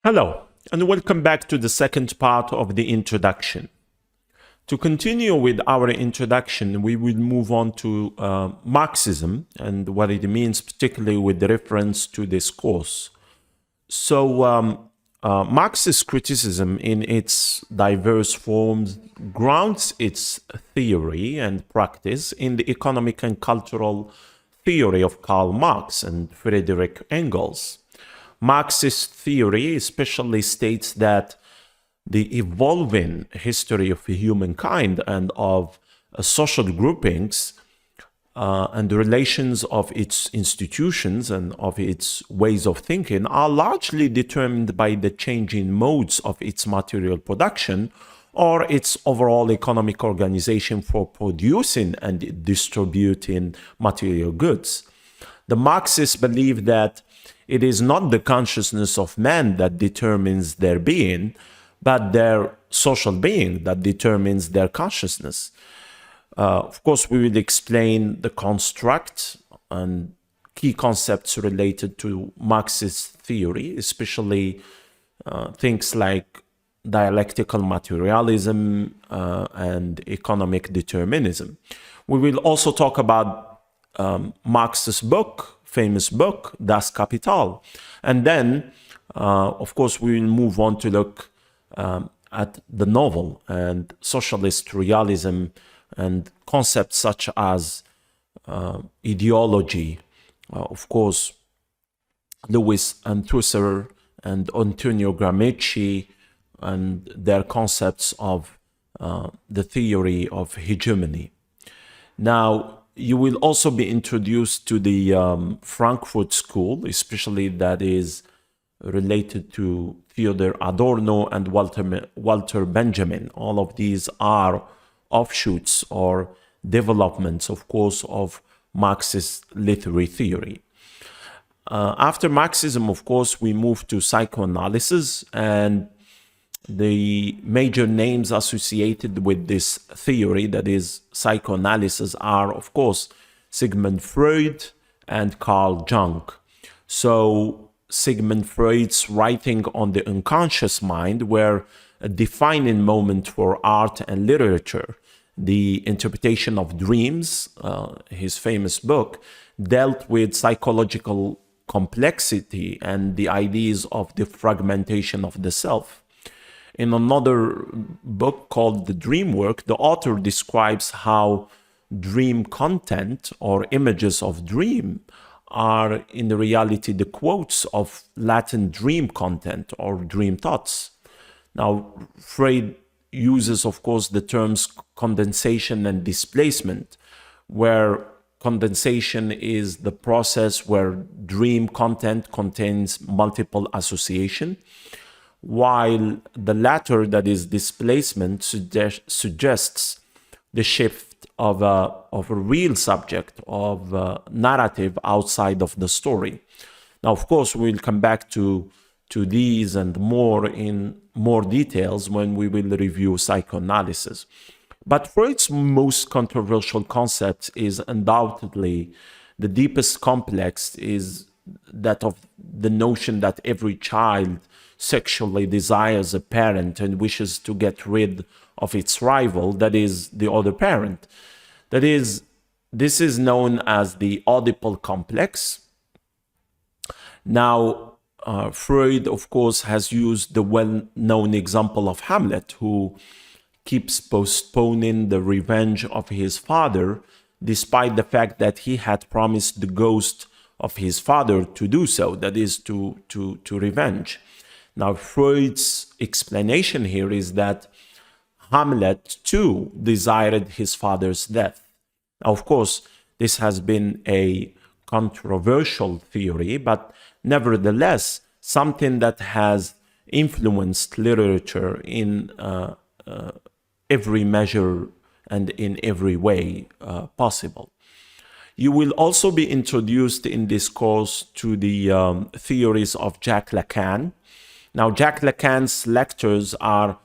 Hello, and welcome back to the second part of the introduction. To continue with our introduction, we will move on to Marxism and what it means, particularly with the reference to this course. Marxist criticism in its diverse forms grounds its theory and practice in the economic and cultural theory of Karl Marx and Friedrich Engels. Marxist theory especially states that the evolving history of humankind and of social groupings and the relations of its institutions and of its ways of thinking are largely determined by the changing modes of its material production or its overall economic organization for producing and distributing material goods. The Marxists believe that it is not the consciousness of man that determines their being, but their social being that determines their consciousness. Of course, we will explain the construct and key concepts related to Marxist theory, especially things like dialectical materialism and economic determinism. We will also talk about Marx's famous book, Das Kapital. And then, of course, we will move on to look at the novel and socialist realism and concepts such as ideology. Of course, Lewis and Tusser and Antonio Gramsci and their concepts of the theory of hegemony. Now, you will also be introduced to the Frankfurt School, especially that is related to Theodor Adorno and Walter Benjamin. All of these are offshoots or developments, of course, of Marxist literary theory. After Marxism, of course, we move to psychoanalysis, and the major names associated with this theory, that is psychoanalysis, are, of course, Sigmund Freud and Carl Jung. So Sigmund Freud's writing on the unconscious mind were a defining moment for art and literature. The interpretation of dreams, his famous book, dealt with psychological complexity and the ideas of the fragmentation of the self. In another book called The Dream Work, the author describes how dream content or images of dream are in reality the quotes of latent dream content or dream thoughts. Now, Freud uses, of course, the terms condensation and displacement, where condensation is the process where dream content contains multiple association, while the latter, that is displacement, suggests the shift of a real subject, of a narrative outside of the story. Now, of course, we'll come back to these and more in more details when we will review psychoanalysis. But Freud's most controversial concept is undoubtedly the deepest complex is that of the notion that every child sexually desires a parent and wishes to get rid of its rival, that is the other parent. That is, this is known as the Oedipal complex. Now, Freud, of course, has used the well-known example of Hamlet, who keeps postponing the revenge of his father, despite the fact that he had promised the ghost of his father to do so, that is, to revenge. Now, Freud's explanation here is that Hamlet, too, desired his father's death. Now, of course, this has been a controversial theory, but nevertheless, something that has influenced literature in every measure and in every way possible. You will also be introduced in this course to the theories of Jacques Lacan. Now, Jacques Lacan's lectures are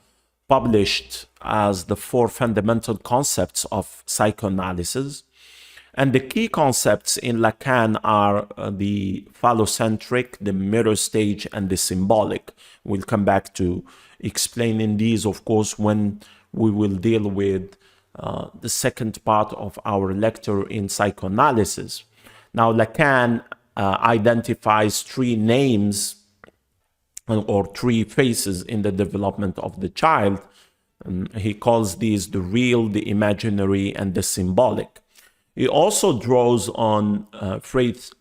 published as the 4 fundamental concepts of psychoanalysis. And the key concepts in Lacan are the phallocentric, the mirror stage, and the symbolic. We'll come back to explaining these, of course, when we will deal with the second part of our lecture in psychoanalysis. Now, Lacan identifies three names or three phases in the development of the child. He calls these the real, the imaginary, and the symbolic. He also draws on Freud's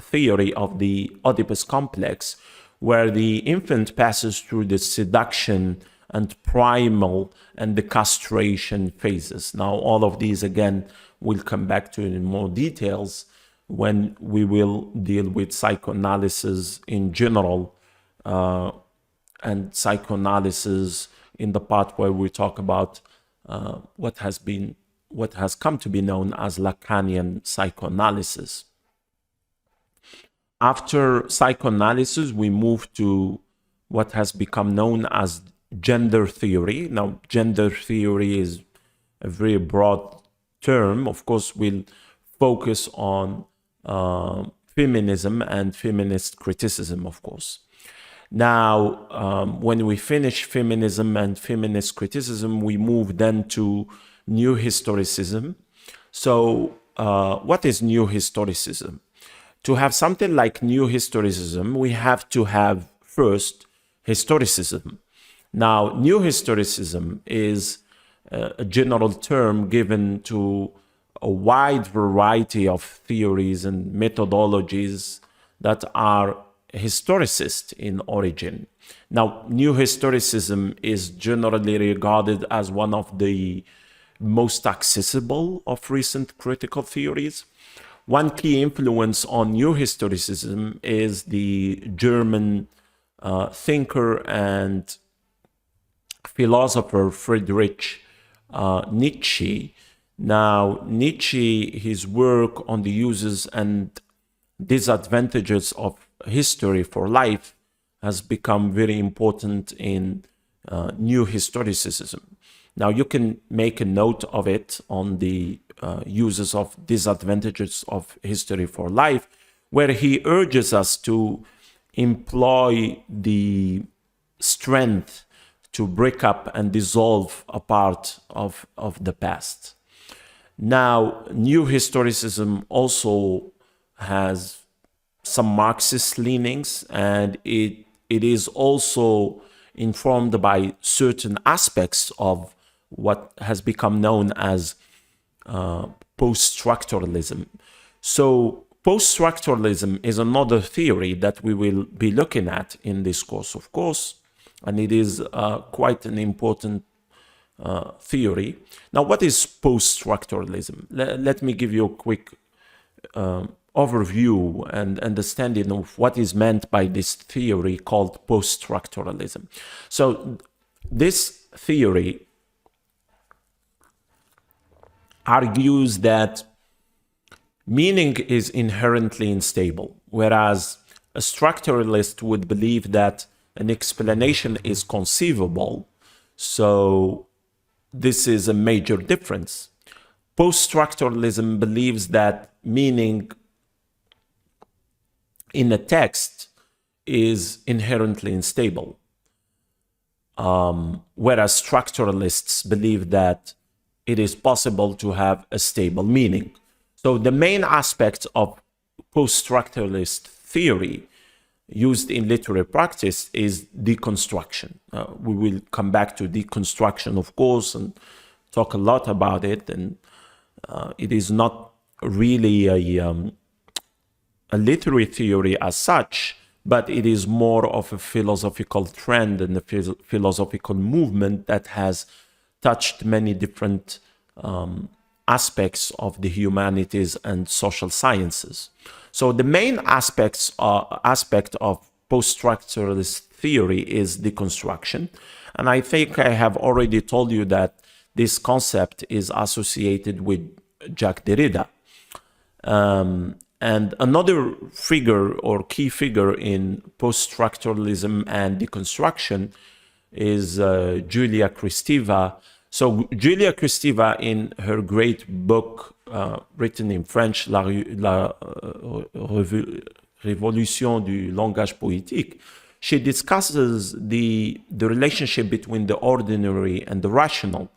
theory of the Oedipus complex, where the infant passes through the seduction and primal and the castration phases. Now, all of these, again, we'll come back to in more details when we will deal with psychoanalysis in general and psychoanalysis in the part where we talk about what has come to be known as Lacanian psychoanalysis. After psychoanalysis, we move to what has become known as gender theory. Now, gender theory is a very broad term. Of course, we'll focus on feminism and feminist criticism, of course. Now, when we finish feminism and feminist criticism, we move then to new historicism. So, what is new historicism? To have something like new historicism, we have to have first historicism. Now, new historicism is a general term given to a wide variety of theories and methodologies that are historicist in origin. Now, new historicism is generally regarded as one of the most accessible of recent critical theories. One key influence on new historicism is the German thinker and philosopher Friedrich Nietzsche. Now, Nietzsche, his work on the uses and disadvantages of history for life has become very important in new historicism. Now, you can make a note of it on the uses of disadvantages of history for life, where he urges us to employ the strength to break up and dissolve a part of the past. Now, new historicism also has some Marxist leanings, and it is also informed by certain aspects of what has become known as post-structuralism. So post-structuralism is another theory that we will be looking at in this course, of course, and it is quite an important theory. Now, what is post-structuralism? Let me give you a quick overview and understanding of what is meant by this theory called post-structuralism. So this theory argues that meaning is inherently unstable, whereas a structuralist would believe that an explanation is conceivable. So this is a major difference. Post-structuralism believes that meaning in a text is inherently unstable, whereas structuralists believe that it is possible to have a stable meaning. So the main aspect of post-structuralist theory used in literary practice is deconstruction. We will come back to deconstruction, of course, and talk a lot about it. And it is not really a literary theory as such, but it is more of a philosophical trend and a philosophical movement that has touched many different aspects of the humanities and social sciences. So the main aspect of post-structuralist theory is deconstruction. And I think I have already told you that this concept is associated with Jacques Derrida. And another figure or key figure in post-structuralism and deconstruction is Julia Kristeva. So Julia Kristeva, in her great book written in French, La Révolution du langage poétique, she discusses the relationship between the ordinary and the rational,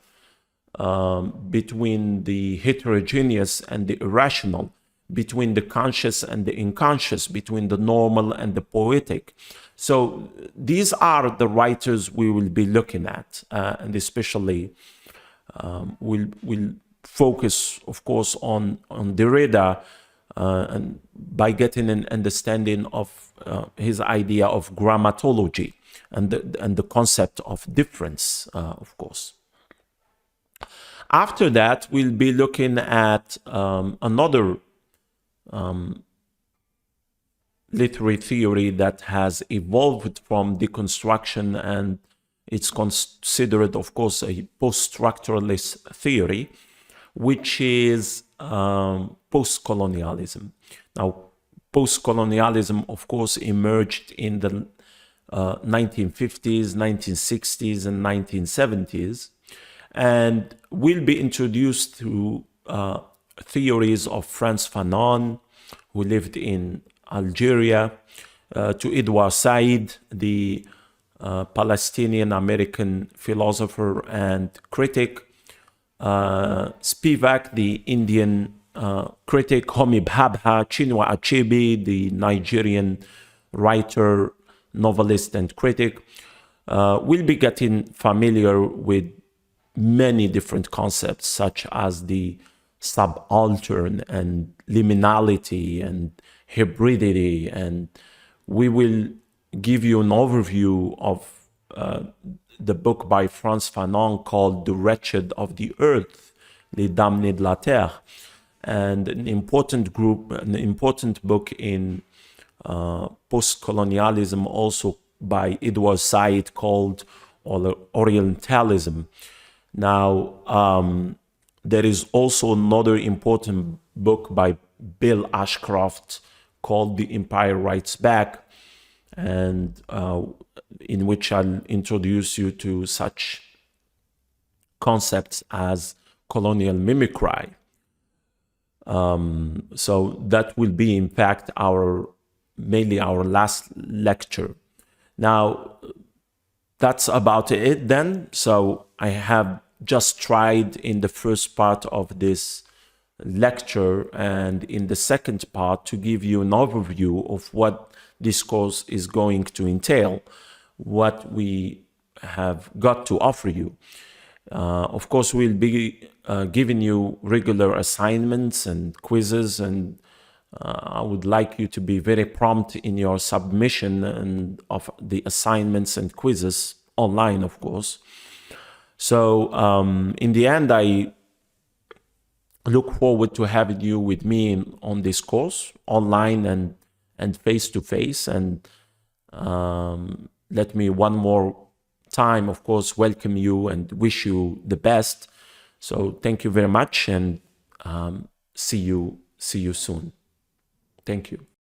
between the heterogeneous and the irrational, between the conscious and the unconscious, between the normal and the poetic. So these are the writers we will be looking at, and especially we'll focus, of course, on Derrida, and by getting an understanding of his idea of grammatology and the concept of difference, of course. After that, we'll be looking at another literary theory that has evolved from deconstruction, and it's considered, of course, a post-structuralist theory, which is post-colonialism. Now, post-colonialism, of course, emerged in the 1950s, 1960s, and 1970s, and will be introduced to theories of Frantz Fanon, who lived in Algeria, to Edward Said, the Palestinian-American philosopher and critic, Spivak, the Indian critic, Homi Bhabha, Chinua Achebe, the Nigerian writer, novelist, and critic. We'll be getting familiar with many different concepts, such as the subaltern and liminality and hybridity, and we will give you an overview of the book by Frantz Fanon called The Wretched of the Earth, Les Damnés de la Terre, and an important book in post-colonialism also by Edward Said called Orientalism. Now, there is also another important book by Bill Ashcroft called The Empire Writes Back, and in which I'll introduce you to such concepts as colonial mimicry. So that will be, in fact, mainly our last lecture. Now, that's about it then. So I have just tried in the first part of this lecture and in the second part to give you an overview of what this course is going to entail, what we have got to offer you. Of course, we'll be giving you regular assignments and quizzes, and I would like you to be very prompt in your submission and of the assignments and quizzes online, of course. So in the end, I look forward to having you with me on this course, online and face-to-face. And let me one more time, of course, welcome you and wish you the best. So thank you very much, and see you soon. Thank you.